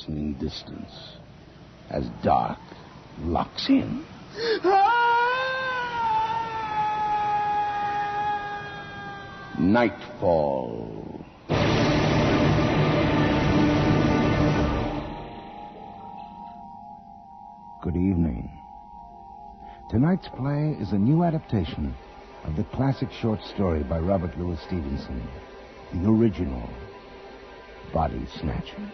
In distance, as dark locks in. Nightfall. Good evening. Tonight's play is a new adaptation of the classic short story by Robert Louis Stevenson, the original Body Snatchers.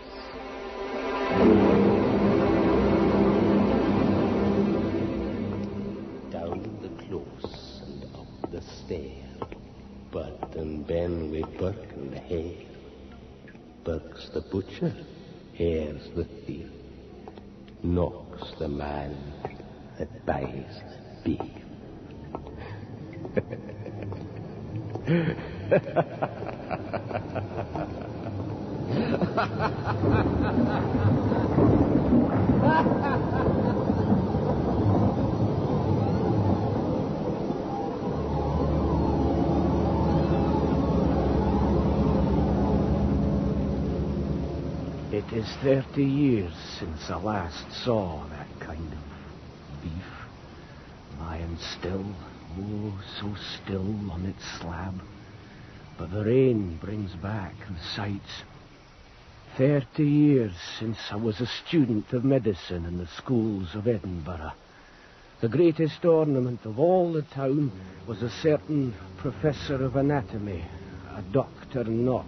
Down the close and up the stair, Bud and Ben wi' Burke and Hare. Burke's the butcher, Hare's the thief, Knock's the man that buys the beef. It is 30 years since I last saw that kind of beef, lying still, oh, so still on its slab. But the rain brings back the sights. 30 years since I was a student of medicine in the schools of Edinburgh. The greatest ornament of all the town was a certain professor of anatomy, a Dr. Knox.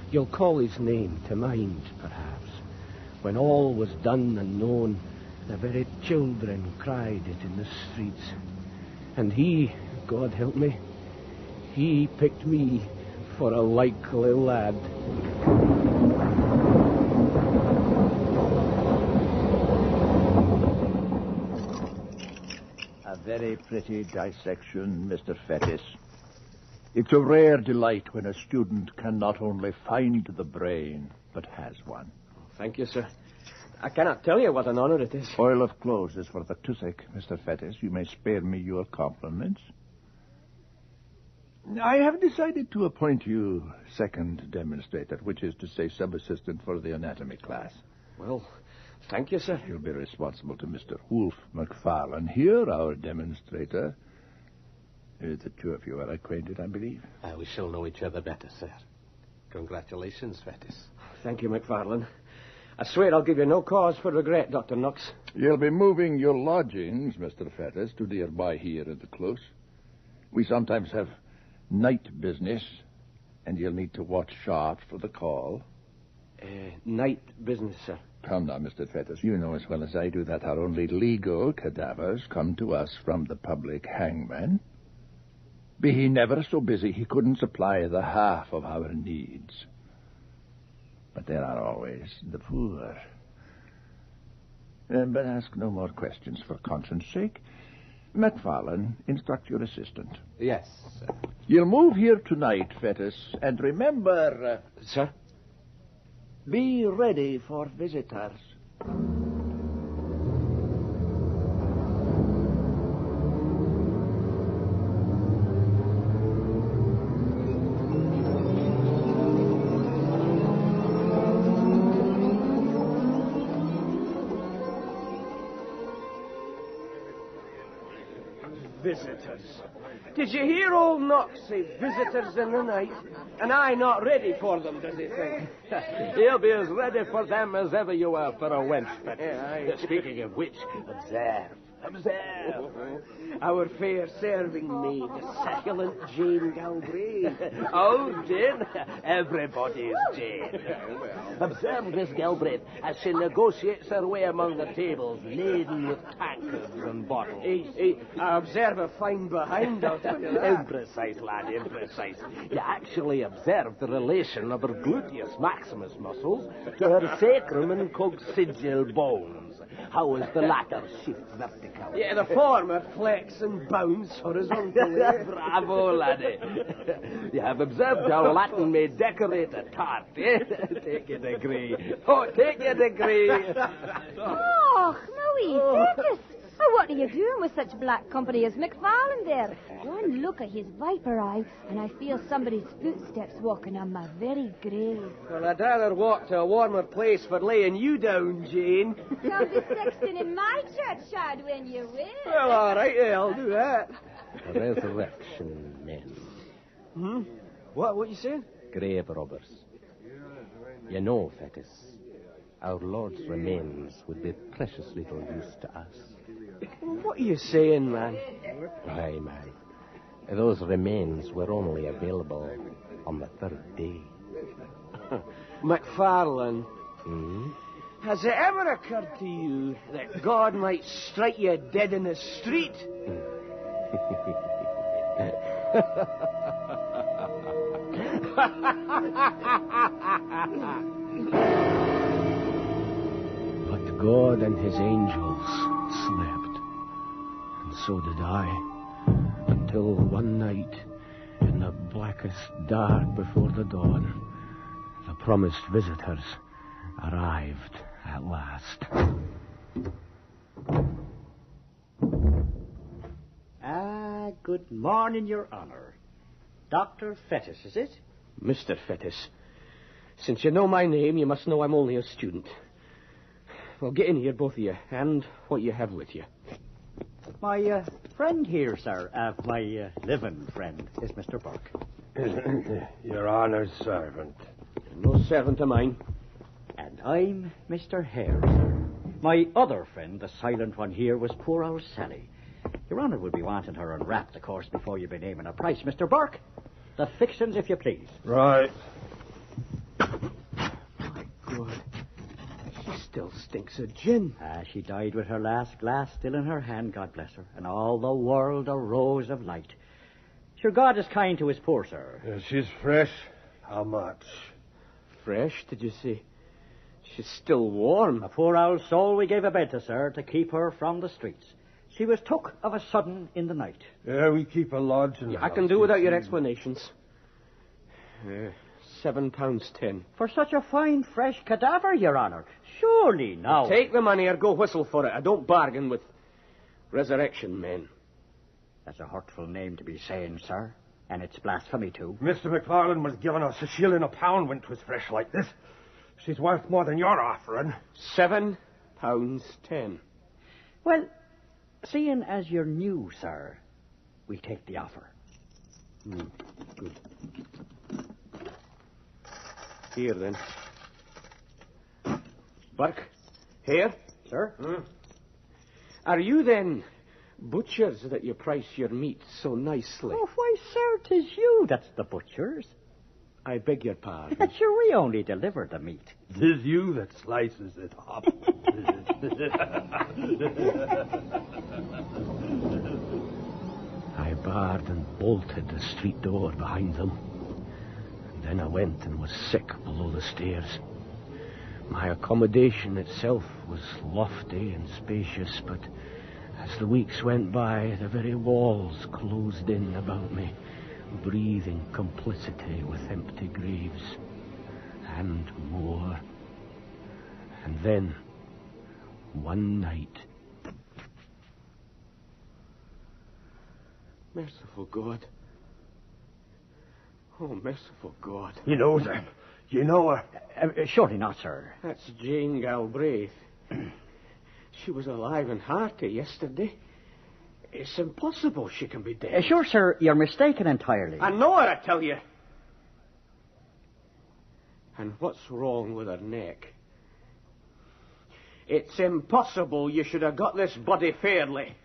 You'll call his name to mind, perhaps. When all was done and known, the very children cried it in the streets. And he, God help me, he picked me for a likely lad. A very pretty dissection, Mr. Fettis. It's a rare delight when a student can not only find the brain, but has one. Thank you, sir. I cannot tell you what an honor it is. Oil of clothes is for the toothache, Mr. Fettis. You may spare me your compliments. I have decided to appoint you second demonstrator, which is to say sub-assistant for the anatomy class. Well, thank you, sir. You'll be responsible to Mr. Wolfe McFarlane here, our demonstrator. The two of you are acquainted, I believe. We shall know each other better, sir. Congratulations, Fettis. Thank you, McFarlane. I swear I'll give you no cause for regret, Dr. Knox. You'll be moving your lodgings, Mr. Fettis, to nearby here at the Close. We sometimes have night business, and you'll need to watch sharp for the call. Night business, sir. Come now, Mr. Fettis. You know as well as I do that our only legal cadavers come to us from the public hangman. Be he never so busy, he couldn't supply the half of our needs. But there are always the poor. But ask no more questions for conscience' sake. McFarlane, instruct your assistant. Yes, sir. You'll move here tonight, Fettis, and remember... Sir? Be ready for visitors. Visitors. Did you hear old Knox say visitors in the night? And I not ready for them, does he think? He'll be as ready for them as ever you were for a wench, Fettis. Yeah, Speaking of which, observe. Our fair serving maid, succulent Jane Galbraith. Oh, Jane. Everybody's Jane. Observe Miss Galbraith as she negotiates her way among the tables laden with tankards and bottles. I observe a fine behind her. Imprecise, lad, imprecise. You actually observe the relation of her gluteus maximus muscles to her sacrum and coccygeal bones. How is the latter shift vertically? Yeah, the former flex and bounce horizontally. Bravo, laddie. You have observed how Latin may decorate a tart, eh? Take your degree. Oh, take your degree. Oh, Louis, Fergus. Oh, what what are you doing with such black company as McFarlane there? One look at his viper eye, and I feel somebody's footsteps walking on my very grave. Well, I'd rather walk to a warmer place for laying you down, Jane. Come be sexton in my churchyard when you will. Well, all right, yeah, I'll do that. Resurrection men. What you saying? Grave robbers. You know, Fetus, our Lord's remains would be precious little use to us. What are you saying, man? Aye, man. Those remains were only available on the third day. McFarlane, has it ever occurred to you that God might strike you dead in the street? But God and his angels slept, and so did I, until one night, in the blackest dark before the dawn, the promised visitors arrived at last. Good morning, Your Honor. Dr. Fetis, is it? Mr. Fetis, since you know my name, you must know I'm only a student. Well, get in here, both of you, and what you have with you. My friend here, sir, my living friend, is Mr. Burke. Your Honour's servant. No servant of mine. And I'm Mr. Hare, sir. My other friend, the silent one here, was poor old Sally. Your Honour would be wanting her unwrapped, of course, before you'd be naming a price. Mr. Burke, the fixings, if you please. Right. My God. She still stinks of gin. She died with her last glass still in her hand, God bless her, and all the world a rose of light. Sure, God is kind to his poor, sir. Yeah, she's fresh. How much? Fresh, did you say? She's still warm. A poor old soul we gave a bed to, sir, to keep her from the streets. She was took of a sudden in the night. Yeah, we keep a lodge in the I can do without your explanations. £7.10. For such a fine, fresh cadaver, Your Honour. Surely now. Take the money or go whistle for it. I don't bargain with resurrection men. That's a hurtful name to be saying, sir. And it's blasphemy, too. Mr. McFarlane was giving us £1 a pound when 'twas fresh like this. She's worth more than you're offering. £7.10. Well, seeing as you're new, sir, we take the offer. Good. Here, then. Burke, here? Sir? Are you, then, butchers that you price your meat so nicely? Oh, why, sir, 'tis you that's the butchers. I beg your pardon. Sure, we only deliver the meat. 'Tis you that slices it up. I barred and bolted the street door behind them. And then I went and was sick below the stairs. My accommodation itself was lofty and spacious, but as the weeks went by, the very walls closed in about me, breathing complicity with empty graves. And more. And then, one night... Merciful God. Oh, merciful God. You know them. You know her. Surely not, sir. That's Jane Galbraith. She was alive and hearty yesterday. It's impossible she can be dead. Sure, sir, you're mistaken entirely. I know her, I tell you. And what's wrong with her neck? It's impossible you should have got this body fairly.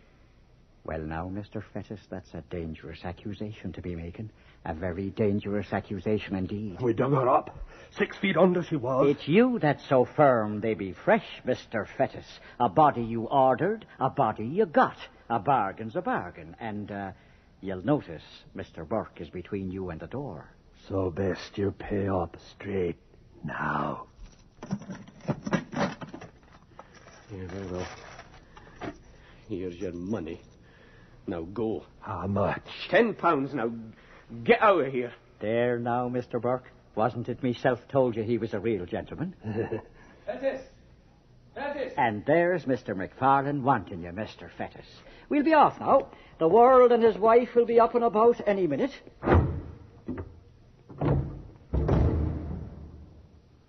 Well, now, Mr. Fetis, that's a dangerous accusation to be making. A very dangerous accusation indeed. We dug her up. 6 feet under she was. It's you that's so firm they be fresh, Mr. Fetis. A body you ordered, a body you got. A bargain's a bargain. And you'll notice Mr. Burke is between you and the door. So best you pay up straight now. Yeah, very well. Here's your money. Now go. How much? £10 now. Get out of here. There now, Mr. Burke. Wasn't it myself told you he was a real gentleman? Fetis! Fettis! And there's Mr. McFarlane wanting you, Mr. Fettis. We'll be off now. The world and his wife will be up and about any minute.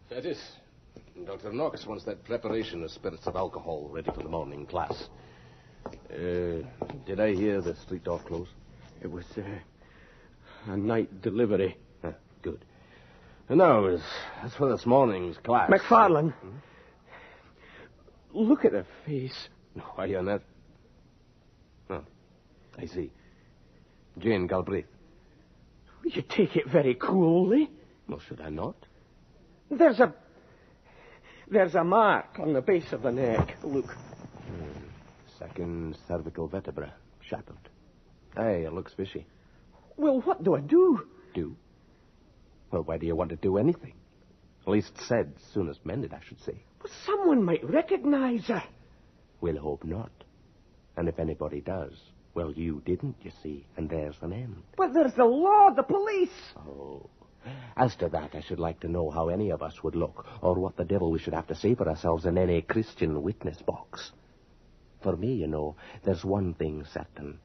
Fettis, Dr. Knox wants that preparation of spirits of alcohol ready for the morning class. Did I hear the street door close? It was a night delivery. Good. And now, as for this morning's class... McFarlane, look at her face. No, are you not? Oh, I see. Jane Galbraith. You take it very coolly. Well, should I not? There's a mark on the base of the neck. Look. Second cervical vertebra. Shattered. Aye, it looks fishy. Well, what do I do? Do? Well, why do you want to do anything? At least said, soon as mended, I should say. Well, someone might recognize her. We'll hope not. And if anybody does, well, you didn't, you see, and there's an end. But there's the law, the police. Oh. As to that, I should like to know how any of us would look, or what the devil we should have to say for ourselves in any Christian witness box. For me, you know, there's one thing certain.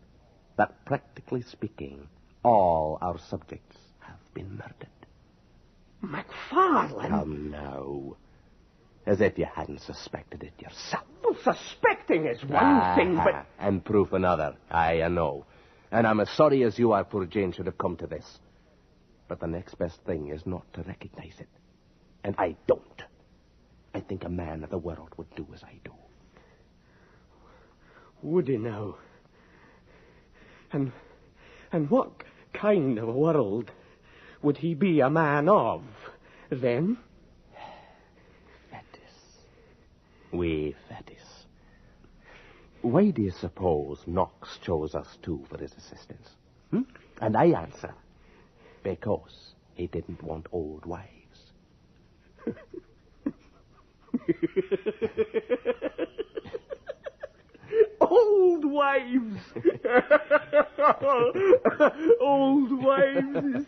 That, practically speaking, all our subjects have been murdered. McFarlane? Come now. As if you hadn't suspected it yourself. Well, suspecting is one thing, but... And proof another. Aye, I know. And I'm as sorry as you are poor Jane should have come to this. But the next best thing is not to recognize it. And I don't. I think a man of the world would do as I do. Would he now? And what kind of a world would he be a man of, then? We Fettis. Why do you suppose Knox chose us two for his assistants? And I answer, because he didn't want old wives. Old wives! Old wives!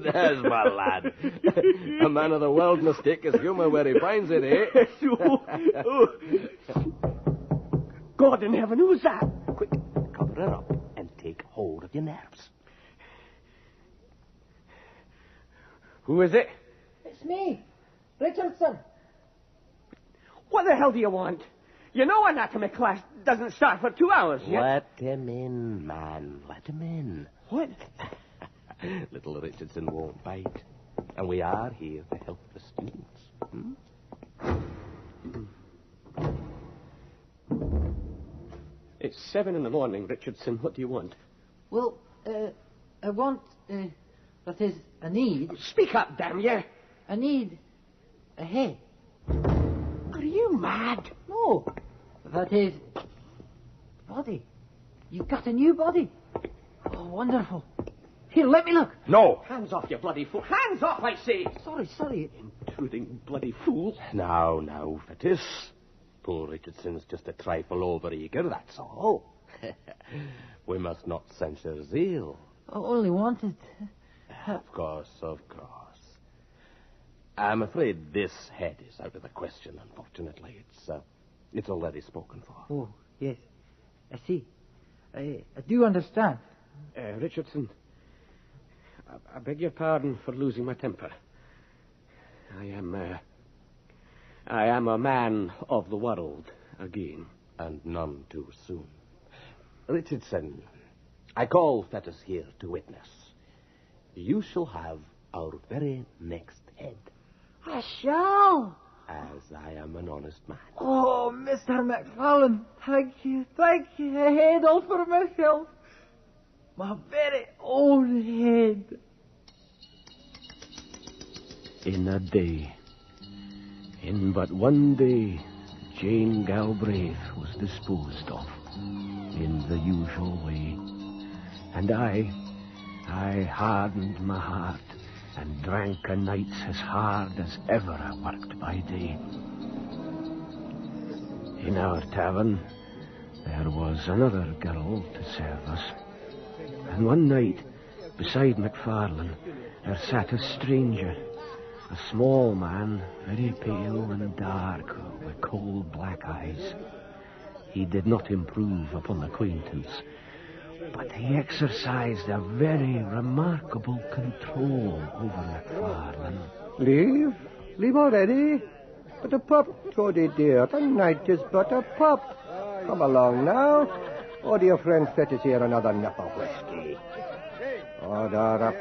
There's my lad. A man of the world must take his humour where he finds it, eh? God in heaven, who's that? Quick, cover her up and take hold of your nerves. Who is it? It's me, Richardson. What the hell do you want? You know anatomy class doesn't start for 2 hours yet. Let him in, man. Let him in. What? Little Richardson won't bite. And we are here to help the students. It's 7 a.m, Richardson. What do you want? Well, I want, that is, I need... Speak up, damn you. I need a head. Are you mad? No, that is, body. You've got a new body. Oh, wonderful. Here, let me look. No. Hands off, you bloody fool. Hands off, I say. Sorry. Intruding bloody fool. Now, Fettis. Poor Richardson's just a trifle over-eager, that's all. We must not censure zeal. I only wanted... Of course. I'm afraid this head is out of the question, unfortunately. It's already spoken for. Oh, yes. I see. I do understand. Richardson, I beg your pardon for losing my temper. I am a man of the world again. And none too soon. Richardson, I call Fettis here to witness. You shall have our very next head. I shall. As I am an honest man. Oh, Mr. McFarlane, thank you. A head all for myself. My very own head. In a day, in but one day, Jane Galbraith was disposed of in the usual way. And I hardened my heart and drank o' nights as hard as ever I worked by day. In our tavern, there was another girl to serve us. And one night, beside McFarlane, there sat a stranger, a small man, very pale and dark, with the cold black eyes. He did not improve upon acquaintance, but he exercised a very remarkable control over McFarlane. Leave already? But a pup, Toddy dear. The night is but a pup. Come along now. Order your friend Fettes here another nip of whiskey. Order up,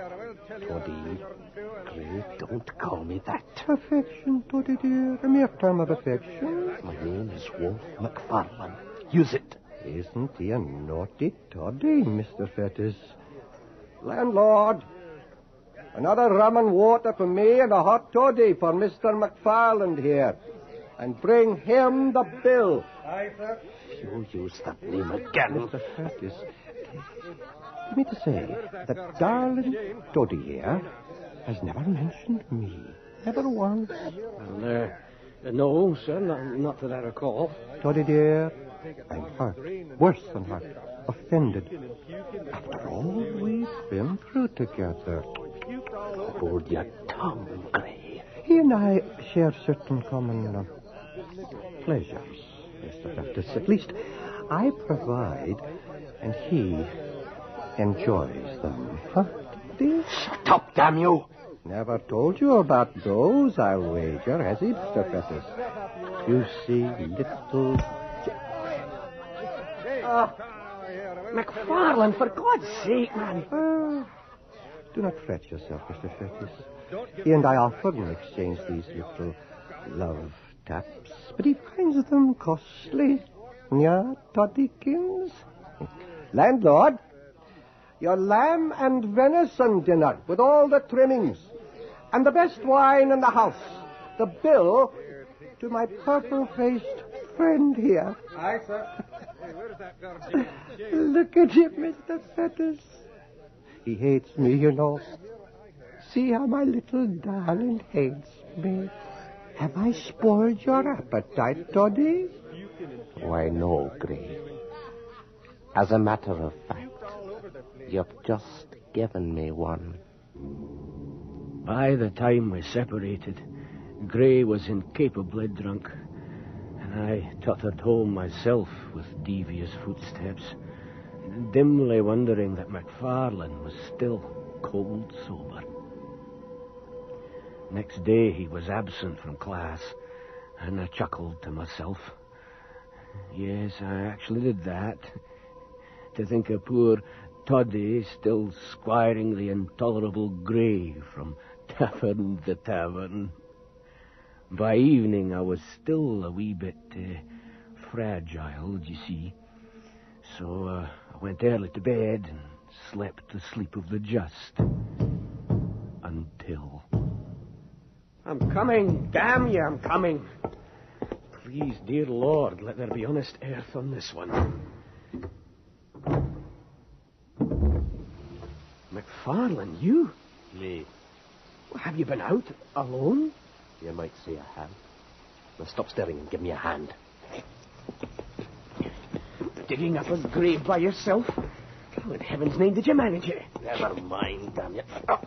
Toddy. Gray, don't call me that. Affection, Toddy dear. A mere term of affection. My name is Wolf McFarlane. Use it. Isn't he a naughty Toddy, Mr. Fettes? Landlord, another rum and water for me and a hot toddy for Mr. McFarland here. And bring him the bill. Aye, sir. You use that name again. Mr. Fettes, you mean to say that darling Toddy here has never mentioned me? Never once? Well, no, sir, not that I recall. Toddy dear, I'm hurt. Worse than hurt. Offended. After all we've been through together. Hold your tongue, Gray. He and I share certain common pleasures, Mr. Fettes. At least I provide, and he enjoys them. Huh? Shut up, damn you! Never told you about those, I'll wager, has he, Mr. Fettes? You see, little... McFarlane, for God's sake, man. Do not fret yourself, Mr. Fettes. He and I often exchange these little love taps, but he finds them costly. Yeah, Toddykins? Landlord, your lamb and venison dinner with all the trimmings and the best wine in the house. The bill to my purple-faced friend here. Aye, sir. Look at him, Mr. Fettes. He hates me, you know. See how my little darling hates me. Have I spoiled your appetite, Toddy? Why, no, Gray. As a matter of fact, you've just given me one. By the time we separated, Gray was incapably drunk, and I tottered home myself with devious footsteps, dimly wondering that McFarlane was still cold sober. Next day he was absent from class, and I chuckled to myself. Yes, I actually did that. To think of poor Toddy still squiring the intolerable Gray from tavern to tavern. By evening I was still a wee bit fragile, do you see. So I went early to bed and slept the sleep of the just. Until... I'm coming. Damn you, I'm coming. Please, dear Lord, let there be honest earth on this one. McFarlane, you? Me. Have you been out alone? You might say I have. Now stop staring and give me a hand. Digging up a grave by yourself? How in heaven's name did you manage it? Never mind, damn you. Up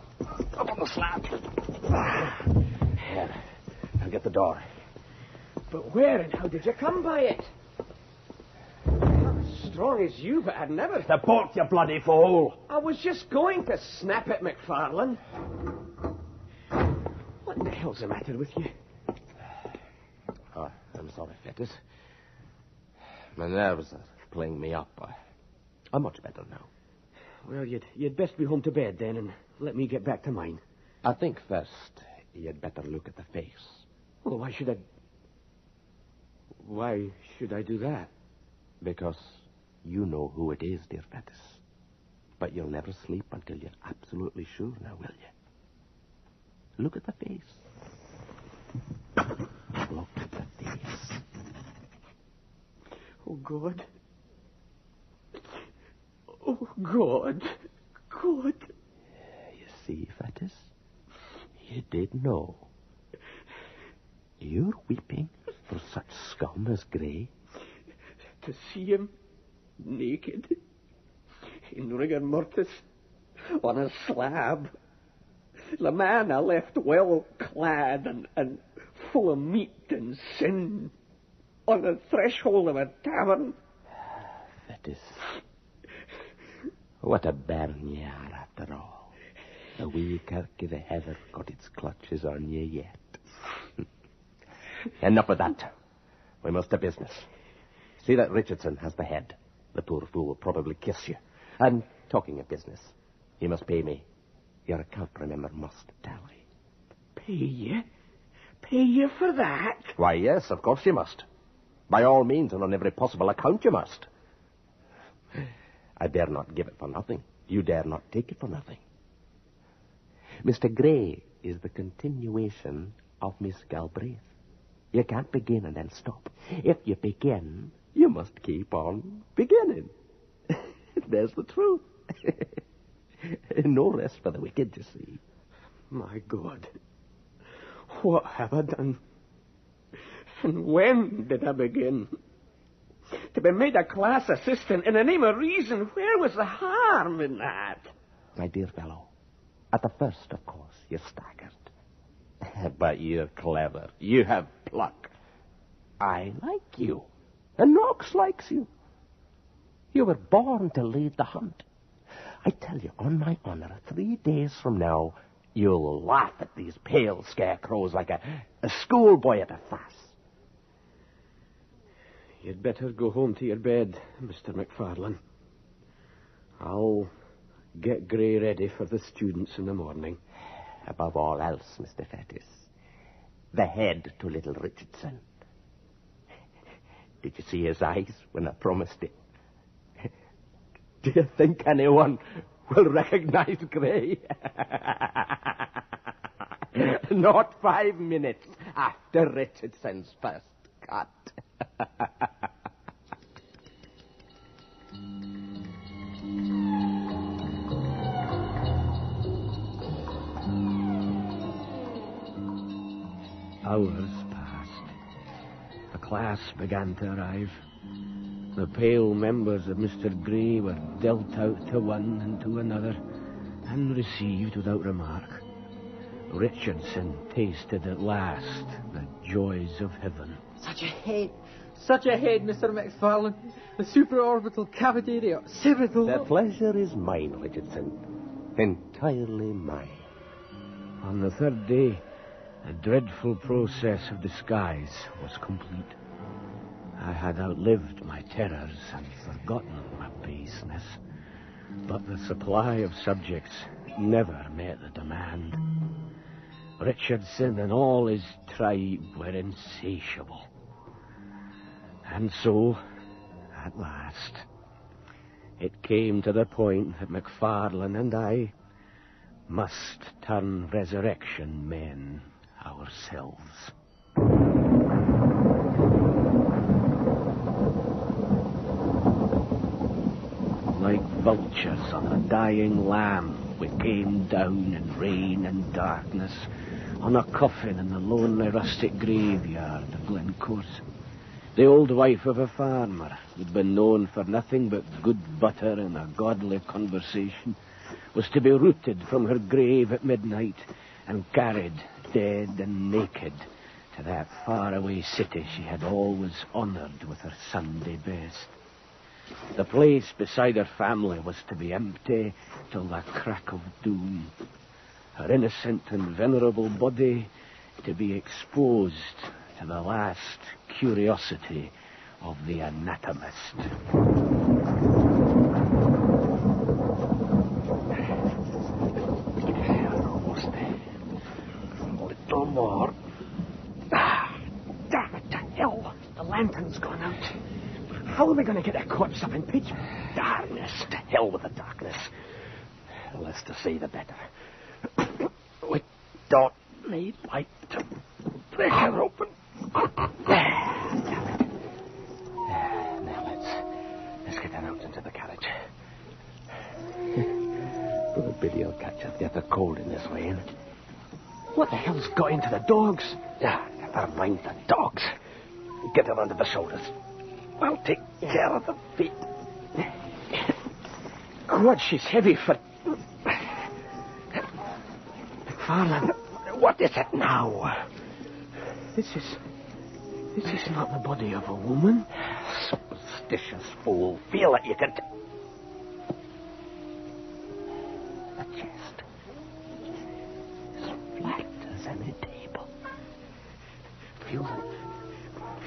on the slab. Here, I'll get the door. But where and how did you come by it? I'm as strong as you, but I'd never... The bolt, you bloody fool! I was just going to snap it, McFarlane. What the hell's the matter with you? Oh, I'm sorry, Fettes. My nerves are playing me up. I'm much better now. Well, you'd best be home to bed then, and let me get back to mine. I think first you'd better look at the face. Well, why should I do that? Because you know who it is, dear Fettes. But you'll never sleep until you're absolutely sure, now will you? Look at the face. Look at the face. Oh, God. Oh, God. God. You see, Fettes? You did know. You're weeping for such scum as Gray. To see him naked, in rigor mortis, on a slab. The man I left well clad and full of meat and sin. on the threshold of a tavern. Fetis. What a bairn ye are, after all. The wee kirk of the heather got its clutches on ye yet. Enough of that. We must to business. See that Richardson has the head. The poor fool will probably kiss you. And talking of business, you must pay me. Your account, remember, must tally. Pay you? Pay you for that? Why, yes, of course you must. By all means, and on every possible account you must. I dare not give it for nothing. You dare not take it for nothing. Mr. Gray is the continuation of Miss Galbraith. You can't begin and then stop. If you begin, you must keep on beginning. There's the truth. No rest for the wicked, you see. My God. What have I done? And when did I begin? To be made a class assistant in the name of reason, where was the harm in that? My dear fellow, at the first, of course, you staggered. But you're clever. You have pluck. I like you. And Knox likes you. You were born to lead the hunt. I tell you, on my honor, 3 days from now, you'll laugh at these pale scarecrows like a schoolboy at a fuss. You'd better go home to your bed, Mr. McFarlane. I'll get Gray ready for the students in the morning. Above all else, Mr. Fetis, the head to little Richardson. Did you see his eyes when I promised it? Do you think anyone will recognize Gray? Not 5 minutes after Richardson's first cut. Hours passed. The class began to arrive. The pale members of Mr. Gray were dealt out to one and to another and received without remark. Richardson tasted at last the joys of heaven. Such a head, Mr. McFarlane. The supraorbital cavity, the occipital... The pleasure is mine, Richardson. Entirely mine. On the third day, the dreadful process of disguise was complete. I had outlived my terrors and forgotten my baseness, but the supply of subjects never met the demand. Richardson and all his tribe were insatiable. And so, at last, it came to the point that McFarlane and I must turn resurrection men ourselves. Like vultures on a dying lamb, we came down in rain and darkness on a coffin in the lonely rustic graveyard of Glencourse. The old wife of a farmer, who'd been known for nothing but good butter and a godly conversation, was to be rooted from her grave at midnight and carried, dead and naked, to that faraway city she had always honoured with her Sunday best. The place beside her family was to be empty till the crack of doom. Her innocent and venerable body to be exposed to the last curiosity of the anatomist. Almost there. A little more. Damn it to hell! The lantern's gone out. How are we going to get a corpse up in pitch darkness? To hell with the darkness. The less to see, the better. We don't need light to break her open. Damn it. Now let's get her out into the carriage. Poor Billy will catch us. Get the cold in this rain. What the hell's got into the dogs? Never mind the dogs. Get her under the shoulders. I'll take care of the feet. God, she's heavy for... McFarlane. What is it now? This This is not the body of a woman. Superstitious fool. Feel it, you can... The chest. As flat as any table.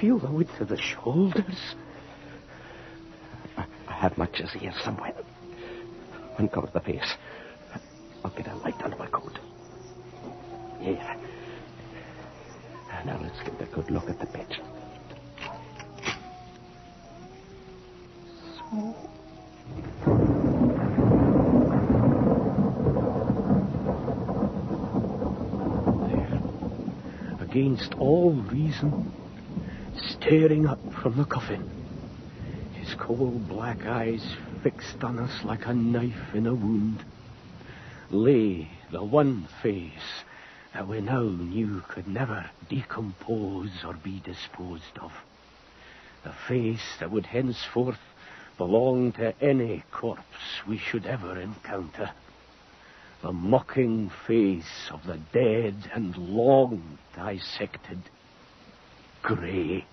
Feel the width of the shoulders. I have matches here somewhere. Uncover the face. I'll get a light under my coat. Here. Now let's get a good look at the picture. So... There. Against all reason, staring up from the coffin. His cold black eyes fixed on us like a knife in a wound. Lay the one face that we now knew could never decompose or be disposed of. The face that would henceforth belong to any corpse we should ever encounter. The mocking face of the dead and long dissected Grey.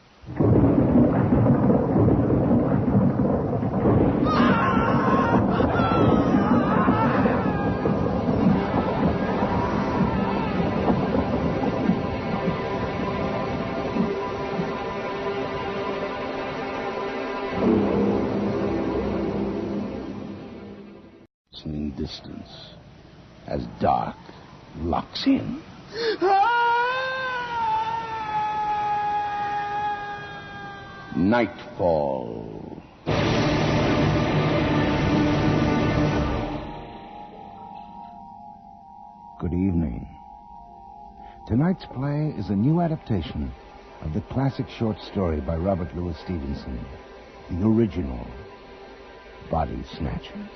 Distance as dark locks in. Nightfall. Good evening. Tonight's play is a new adaptation of the classic short story by Robert Louis Stevenson, the original Body Snatchers.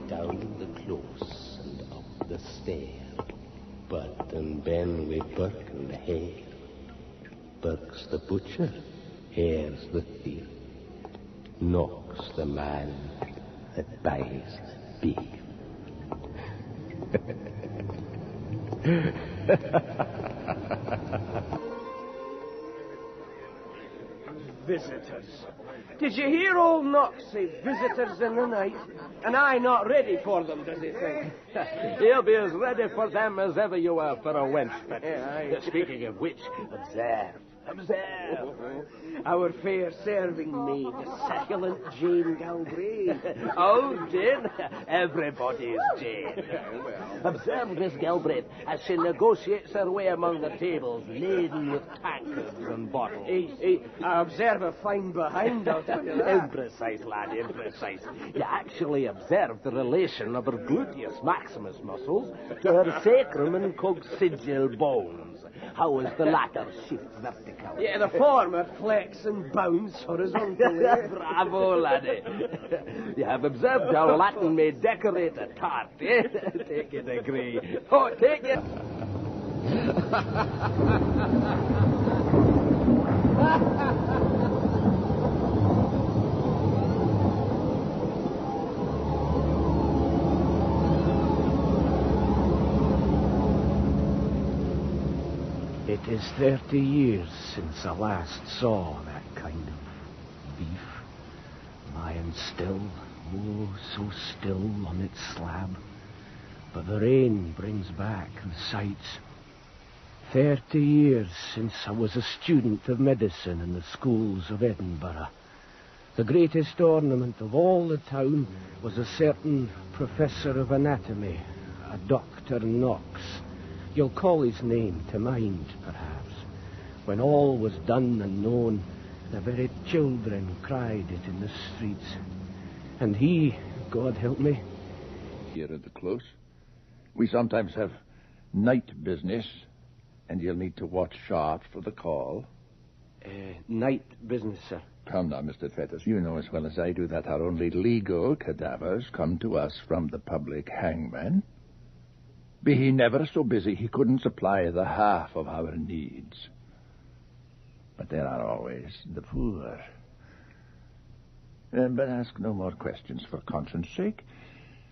Down the close and up the stair, Bud and Ben with Burke and the Hare. Burke's the butcher, Hare's the thief. Knock's the man that buys the beef. Visitors. Did you hear old Knox say visitors in the night? And I not ready for them, does he think? He'll be as ready for them as ever you were for a wench. Yeah, Speaking of which, observe. Our fair serving maid, succulent Jane Galbraith. Oh, Jane. Everybody's Jane. Observe Miss Galbraith as she negotiates her way among the tables laden with tankards and bottles. I observe a fine behind, I'll tell you that. Imprecise, lad, imprecise. You actually observe the relation of her gluteus maximus muscles to her sacrum and coccygeal bones. How is the latter shift vertically? Yeah, the former flex and bounce horizontally. Bravo, laddie. You have observed how Latin may decorate a tart, eh? Take it, agree. Oh, take it. It is 30 years since I last saw that kind of beef, lying still, oh, so still on its slab. But the rain brings back the sights. 30 years since I was a student of medicine in the schools of Edinburgh. The greatest ornament of all the town was a certain professor of anatomy, a Dr. Knox. You'll call his name to mind, perhaps. When all was done and known, the very children cried it in the streets. And he, God help me... Here at the close, we sometimes have night business, and you'll need to watch sharp for the call. Night business, sir. Come now, Mr. Fetters, you know as well as I do that our only legal cadavers come to us from the public hangman. Be he never so busy, he couldn't supply the half of our needs. But there are always the poor. But ask no more questions for conscience' sake.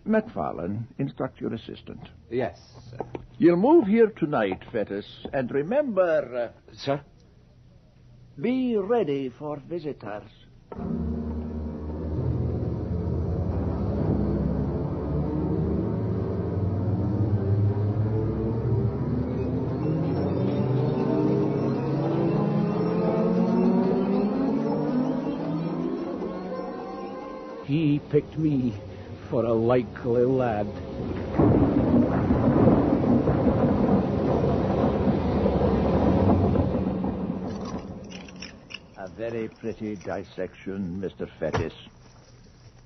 McFarlane, instruct your assistant. Yes, sir. You'll move here tonight, Fettes, and remember... Sir? Be ready for visitors. He picked me for a likely lad. A very pretty dissection, Mr. Fettes.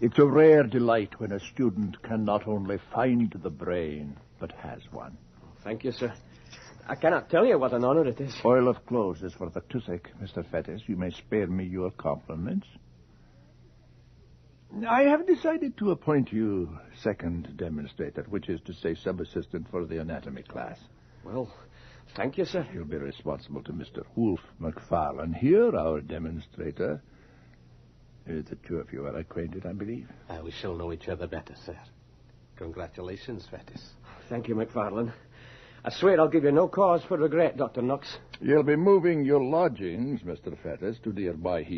It's a rare delight when a student can not only find the brain, but has one. Thank you, sir. I cannot tell you what an honor it is. Oil of clothes is for the toothache, Mr. Fettes. You may spare me your compliments. I have decided to appoint you second demonstrator, which is to say sub-assistant for the anatomy class. Well, thank you, sir. You'll be responsible to Mr. Wolf McFarlane here, our demonstrator. The two of you are acquainted, I believe. We shall know each other better, sir. Congratulations, Fettes. Thank you, McFarlane. I swear I'll give you no cause for regret, Dr. Knox. You'll be moving your lodgings, Mr. Fettes, to nearby here.